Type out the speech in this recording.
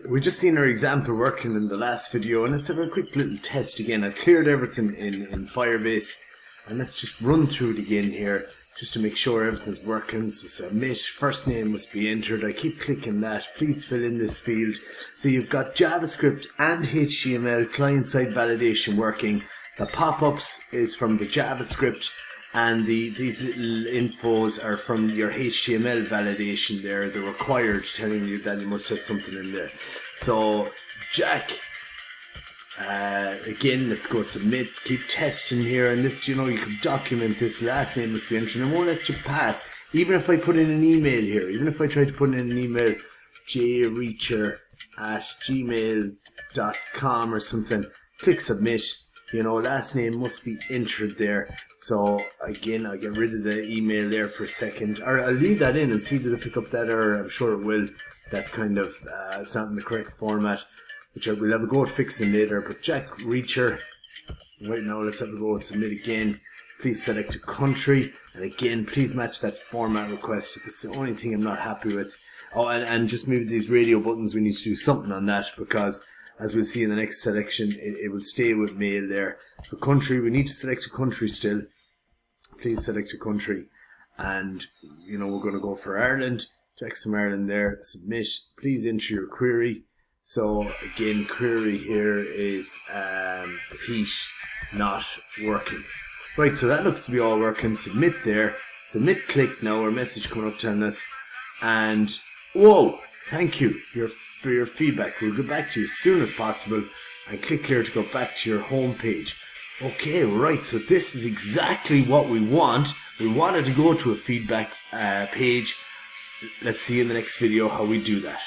we just seen our example working in the last video, and let's have a quick little test again. I've cleared everything in Firebase, and let's just run through it again here just to make sure everything's working. So submit, first name must be entered. I keep clicking that. Please fill in this field. So you've got JavaScript and HTML client-side validation working. The pop-ups is from the JavaScript, and these little infos are from your HTML validation there, the required, telling you that you must have something in there. So Jack, again, let's go submit, keep testing here, and this, you know, you can document this, last name must be entered, and it won't let you pass. Even if I put in an email here, even if I try to put in an email, jreacher@gmail.com or something, click submit. You know, last name must be entered there. So again, I'll get rid of the email there for a second, or I'll leave that in and see does it pick up that error. I'm sure it will. That kind of it's not in the correct format, which I will have a go at fixing later. But Jack Reacher, right now, let's have a go at submit again. Please select a country, and again, please match that format request. That's the only thing I'm not happy with. Oh, and just maybe these radio buttons, we need to do something on that, because as we'll see in the next selection, it will stay with mail there. So country, we need to select a country still. Please select a country. And, you know, we're going to go for Ireland. Check some Ireland there. Submit. Please enter your query. So, again, query here is heat not working. Right, so that looks to be all working. Submit there. Submit click now. Our message coming up telling us. And, whoa! Thank you for your feedback. We'll get back to you as soon as possible, and click here to go back to your home page. Okay, right, so this is exactly what we want. We wanted to go to a feedback page. Let's see in the next video how we do that.